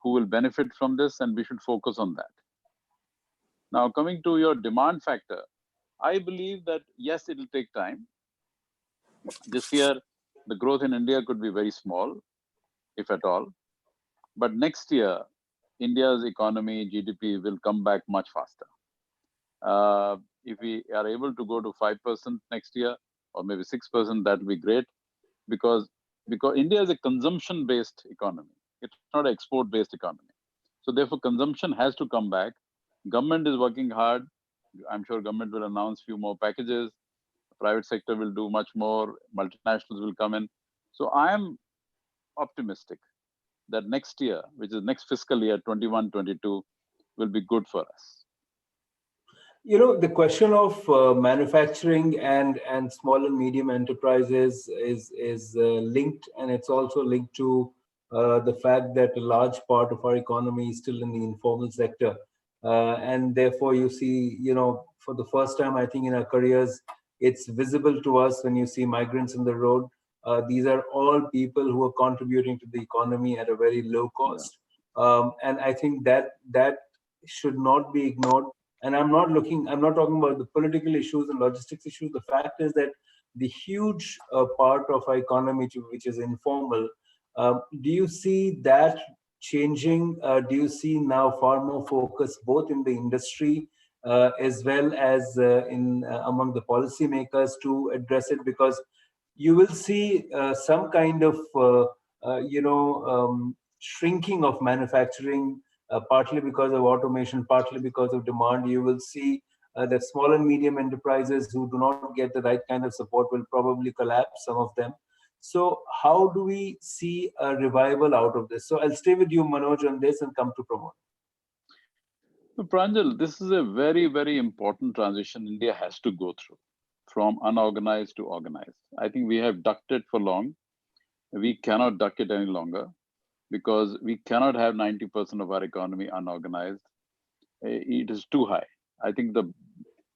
who will benefit from this, and we should focus on that. Now, coming to your demand factor, I believe that yes, it will take time. This year, the growth in India could be very small, if at all. But next year, India's economy, GDP will come back much faster. If we are able to go to 5% next year, or maybe 6%, that would be great, because India is a consumption-based economy. It's not an export-based economy. So therefore, consumption has to come back. Government is working hard. I'm sure government will announce few more packages. Private sector will do much more. Multinationals will come in. So I am optimistic that next year, which is next fiscal year, 21-22, will be good for us. You know, the question of manufacturing and small and medium enterprises is linked, and it's also linked to the fact that a large part of our economy is still in the informal sector, and therefore you see, you know, for the first time, I think in our careers, it's visible to us when you see migrants on the road. These are all people who are contributing to the economy at a very low cost, and I think that should not be ignored. And I'm not talking about the political issues and logistics issues. The fact is that the huge part of our economy, which is informal, do you see that changing? Do you see now far more focus both in the industry as well as in among the policymakers to address it? Because you will see some kind of shrinking of manufacturing, partly because of automation, partly because of demand. You will see that small and medium enterprises who do not get the right kind of support will probably collapse, some of them. So how do we see a revival out of this? So I'll stay with you, Manoj, on this and come to Pramod. So Pranjal, this is a very, very important transition India has to go through, from unorganized to organized. I think we have ducked it for long. We cannot duck it any longer, because we cannot have 90% of our economy unorganized. It is too high. I think the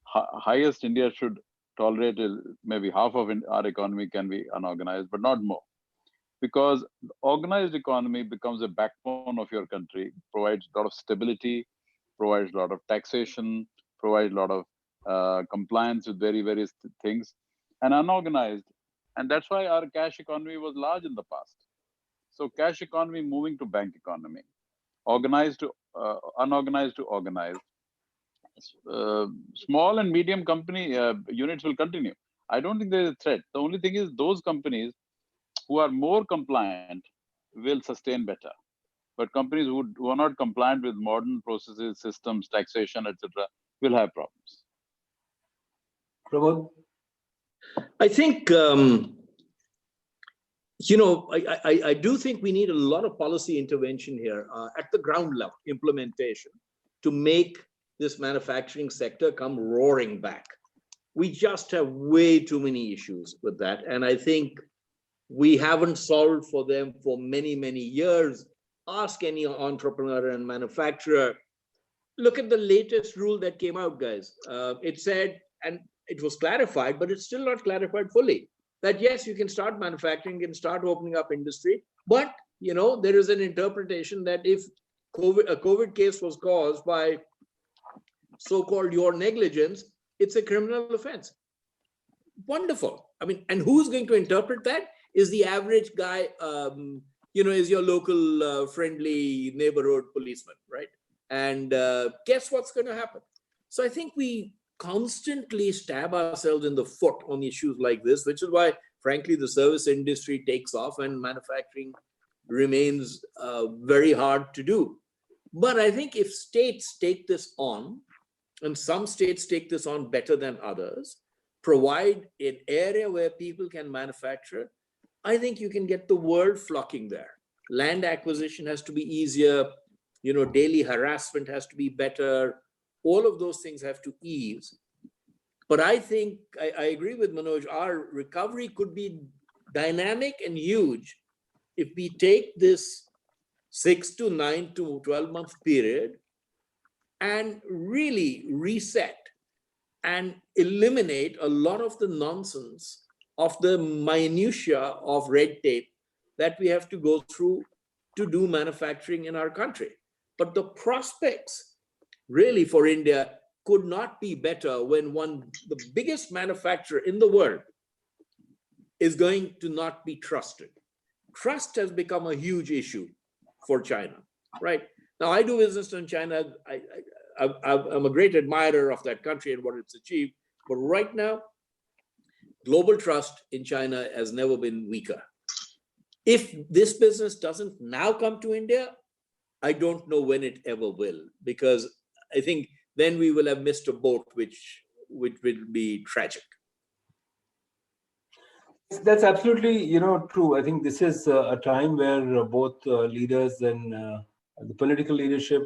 highest India should tolerate is maybe half of our economy can be unorganized, but not more. Because the organized economy becomes a backbone of your country, provides a lot of stability, provides a lot of taxation, provides a lot of compliance with various things. And unorganized, and that's why our cash economy was large in the past. So cash economy moving to bank economy, organized to unorganized to organized. Small and medium company units will continue. I don't think there is a threat. The only thing is those companies who are more compliant will sustain better. But companies who are not compliant with modern processes, systems, taxation, etc., will have problems. Pramod? I think, I do think we need a lot of policy intervention here at the ground level, implementation, to make this manufacturing sector come roaring back. We just have way too many issues with that. And I think we haven't solved for them for many, many years. Ask any entrepreneur and manufacturer. Look at the latest rule that came out, guys. It said, and it was clarified, but it's still not clarified fully, that yes, you can start manufacturing, you can start opening up industry, but there is an interpretation that if a COVID case was caused by so-called your negligence, it's a criminal offense. Wonderful. I mean, and who's going to interpret that? Is the average guy, is your local friendly neighborhood policeman, right? And guess what's going to happen? So I think we constantly stab ourselves in the foot on issues like this, which is why, frankly, the service industry takes off and manufacturing remains very hard to do. But I think if states take this on, and some states take this on better than others, provide an area where people can manufacture, I think you can get the world flocking there. Land acquisition has to be easier, daily harassment has to be better. All of those things have to ease. But I think, I agree with Manoj, our recovery could be dynamic and huge if we take this 6 to 9 to 12 month period and really reset and eliminate a lot of the nonsense of the minutiae of red tape that we have to go through to do manufacturing in our country. But the prospects really for India could not be better when the biggest manufacturer in the world is going to not be trusted. Trust has become a huge issue for China, right? Now, I do business in China. I'm a great admirer of that country and what it's achieved. But right now, global trust in China has never been weaker. If this business doesn't now come to India, I don't know when it ever will, because I think then we will have missed a boat, which will be tragic. That's absolutely, true. I think this is a time where both leaders and the political leadership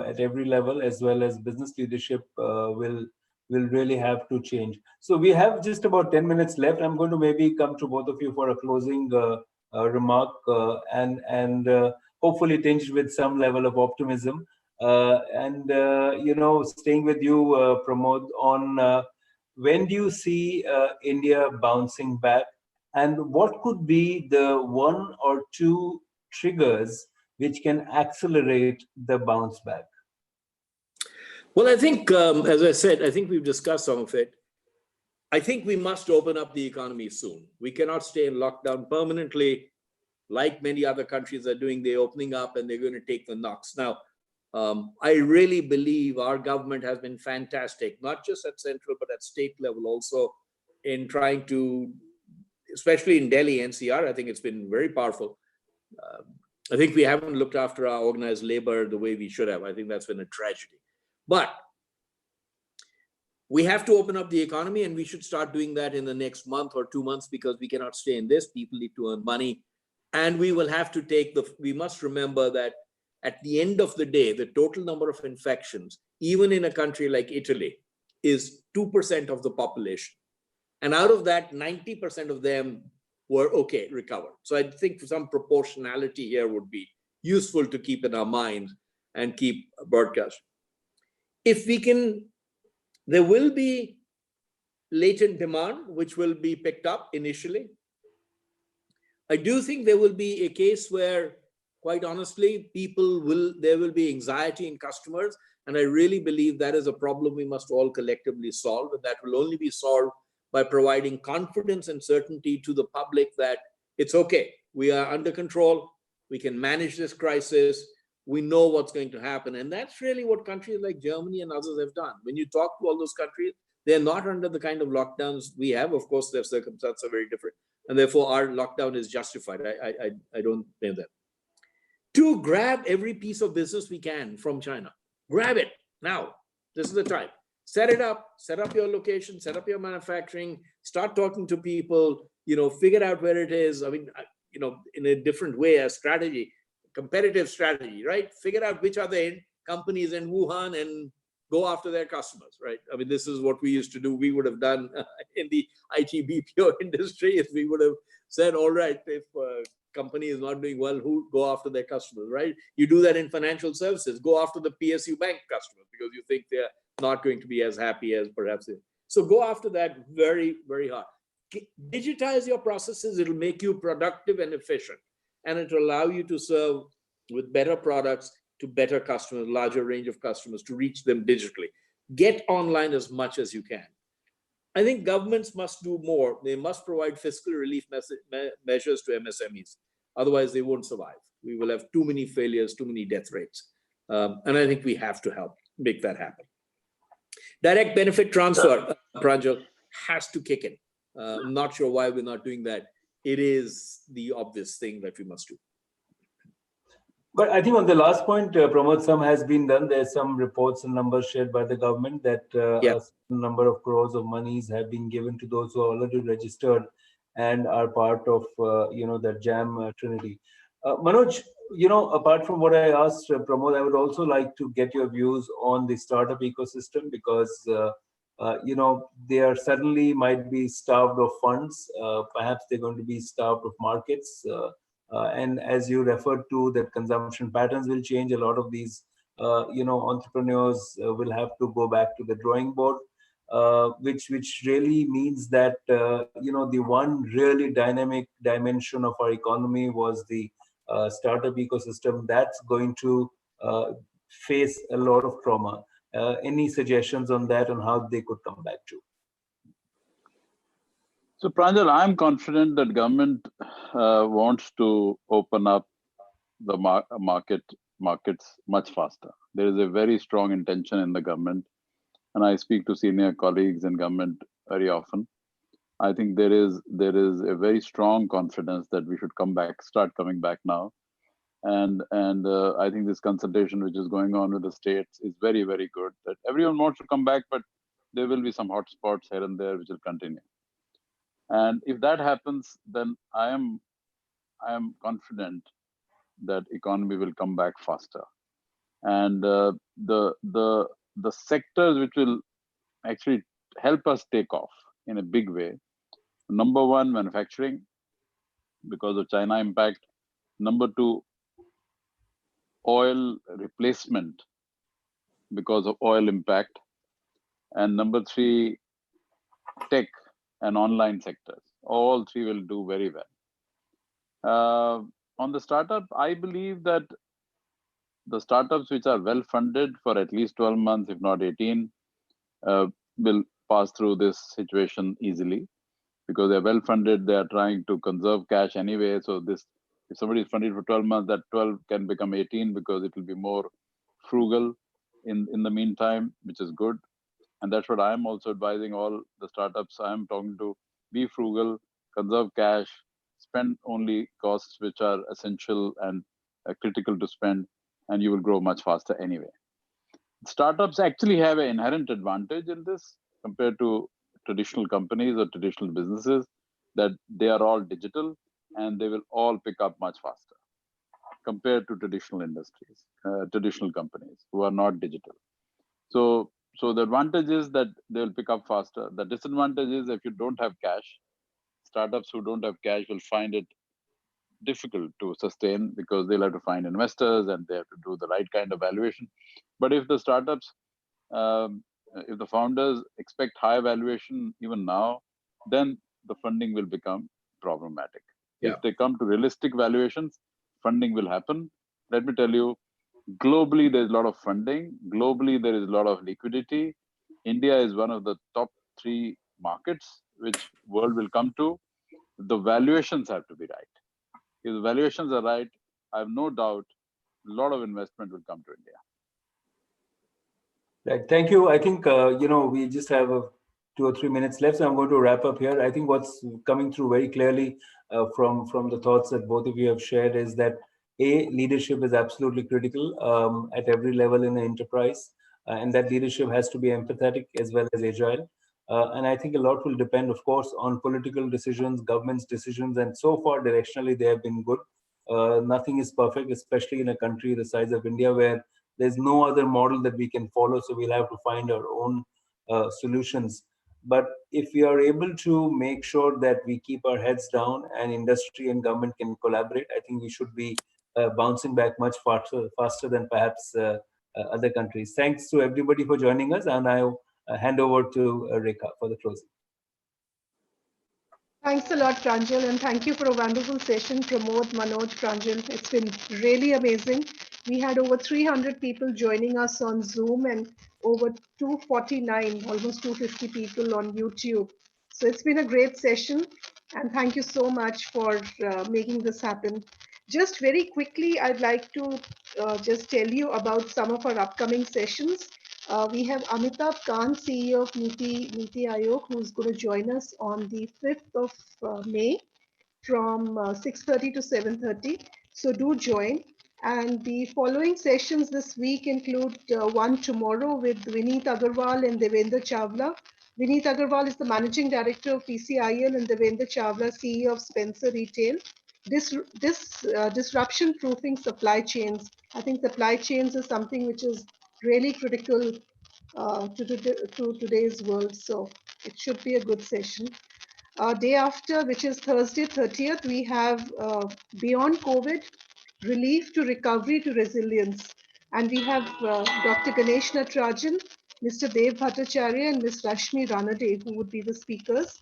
at every level, as well as business leadership, will really have to change. So we have just about 10 minutes left. I'm going to maybe come to both of you for a closing remark, and hopefully tinged with some level of optimism. Staying with you, Pramod, on when do you see India bouncing back, and what could be the one or two triggers which can accelerate the bounce back? Well, I think, as I said, I think we've discussed some of it. I think we must open up the economy soon. We cannot stay in lockdown permanently, like many other countries are doing. They're opening up and they're going to take the knocks. Now, I really believe our government has been fantastic, not just at central, but at state level also, in trying to, especially in Delhi, NCR, I think it's been very powerful. I think we haven't looked after our organized labor the way we should have. I think that's been a tragedy. But we have to open up the economy, and we should start doing that in the next month or 2 months, because we cannot stay in this. People need to earn money. And we will have to we must remember that at the end of the day, the total number of infections, even in a country like Italy, is 2% of the population. And out of that, 90% of them were okay, recovered. So I think some proportionality here would be useful to keep in our minds and keep broadcast. If we can, there will be latent demand, which will be picked up initially. I do think there will be a case where, quite honestly, there will be anxiety in customers. And I really believe that is a problem we must all collectively solve. And that will only be solved by providing confidence and certainty to the public that it's okay. We are under control. We can manage this crisis. We know what's going to happen. And that's really what countries like Germany and others have done. When you talk to all those countries, they're not under the kind of lockdowns we have. Of course, their circumstances are very different. And therefore, our lockdown is justified. I don't blame them. To grab every piece of business we can from China. Grab it now. This is the time. Set it up, set up your location, set up your manufacturing, start talking to people, figure out where it is. I mean, in a different way, a strategy, competitive strategy, right? Figure out which are the companies in Wuhan and go after their customers, right? I mean, this is what we used to do. We would have done in the IT BPO industry if we would have said, all right, if a company is not doing well, who go after their customers, right? You do that in financial services. Go after the PSU bank customers because you think they're not going to be as happy as perhaps they. So go after that very, very hard. Digitize your processes. It'll make you productive and efficient. And it will allow you to serve with better products to better customers, larger range of customers, to reach them digitally. Get online as much as you can. I think governments must do more. They must provide fiscal relief measures to MSMEs. Otherwise, they won't survive. We will have too many failures, too many death rates. And I think we have to help make that happen. Direct benefit transfer, Pranjal, has to kick in. I'm not sure why we're not doing that. It is the obvious thing that we must do. But I think on the last point, Pramod, some has been done. There's some reports and numbers shared by the government that a certain number of crores of monies have been given to those who are already registered and are part of, the JAM Trinity. Manoj, apart from what I asked Pramod, I would also like to get your views on the startup ecosystem because, they are suddenly might be starved of funds. Perhaps they're going to be starved of markets. And as you referred to, that consumption patterns will change. A lot of these, entrepreneurs will have to go back to the drawing board, which really means that, the one really dynamic dimension of our economy was the startup ecosystem. That's going to face a lot of trauma. Any suggestions on that and how they could come back to? So, Pranjal, I'm confident that government wants to open up the markets much faster. There is a very strong intention in the government, and I speak to senior colleagues in government very often. I think there is a very strong confidence that we should start coming back now, and I think this consultation which is going on with the states is very, very good. That everyone wants to come back, but there will be some hotspots here and there which will continue. And if that happens, then I am confident that economy will come back faster. And the sectors which will actually help us take off in a big way. Number one, manufacturing, because of China impact. Number two, oil replacement, because of oil impact. And number three, tech and online sectors. All three will do very well. On the startup, I believe that the startups which are well funded for at least 12 months, if not 18, will pass through this situation easily, because they're well funded. They are trying to conserve cash anyway. So this, if somebody is funded for 12 months, that 12 can become 18, because it will be more frugal in the meantime, which is good. And that's what I'm also advising all the startups I'm talking to: be frugal, conserve cash, spend only costs which are essential and critical to spend, and you will grow much faster anyway. Startups actually have an inherent advantage in this compared to traditional companies or traditional businesses, that they are all digital and they will all pick up much faster compared to traditional industries, traditional companies who are not digital. So the advantage is that they will pick up faster. The disadvantage is, if you don't have cash, startups who don't have cash will find it difficult to sustain, because they'll have to find investors and they have to do the right kind of valuation. But if the startups, if the founders expect high valuation even now, then the funding will become problematic. Yeah. If they come to realistic valuations, funding will happen. Let me tell you, globally, there's a lot of funding. Globally, there is a lot of liquidity. India is one of the top 3 markets which world will come to. The valuations have to be right. If the valuations are right, I have no doubt a lot of investment will come to India. Right. Thank you. I think, we just have 2 or 3 minutes left, so I'm going to wrap up here. I think what's coming through very clearly from the thoughts that both of you have shared is that leadership is absolutely critical at every level in the enterprise, and that leadership has to be empathetic as well as agile. And I think a lot will depend, of course, on political decisions, government's decisions, and so far directionally they have been good. Nothing is perfect, especially in a country the size of India, where there's no other model that we can follow, so we'll have to find our own solutions. But if we are able to make sure that we keep our heads down and industry and government can collaborate, I think we should be bouncing back much faster than perhaps other countries. Thanks to everybody for joining us, and I'll hand over to Rekha for the closing. Thanks a lot, Pranjal, and thank you for a wonderful session, Pramod, Manoj, Pranjal. It's been really amazing. We had over 300 people joining us on Zoom and over 249, almost 250 people on YouTube. So it's been a great session, and thank you so much for making this happen. Just very quickly, I'd like to just tell you about some of our upcoming sessions. We have Amitabh Khan, CEO of Niti Aayog, who's going to join us on the 5th of May from 6:30 to 7:30. So do join. And the following sessions this week include one tomorrow with Vineet Agarwal and Devendra Chawla. Vineet Agarwal is the Managing Director of PCIL and Devendra Chawla, CEO of Spencer Retail. Disruption proofing supply chains. I think supply chains is something which is really critical to today's world. So it should be a good session. Day after, which is Thursday 30th, we have Beyond COVID, Relief to Recovery to Resilience. And we have Dr. Ganesh Natarajan, Mr. Dev Bhattacharya, and Ms. Rashmi Ranade, who would be the speakers.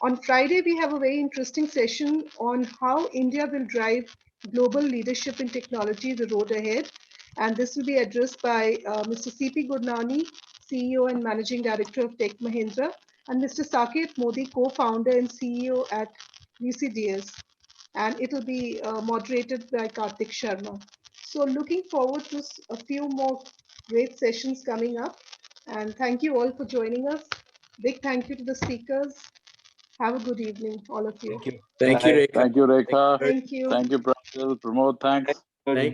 On Friday, we have a very interesting session on how India will drive global leadership in technology, the road ahead. And this will be addressed by Mr. C.P. Gurnani, CEO and Managing Director of Tech Mahindra, and Mr. Saket Modi, co-founder and CEO at UCDS. And it will be moderated by Karthik Sharma. So looking forward to a few more great sessions coming up. And thank you all for joining us. Big thank you to the speakers. Have a good evening, all of you. Thank you. Thank you, Bye. Rekha. Thank you, Rekha. Thank you. Thank you, Pranjal, Pramod. Thanks. Thank you.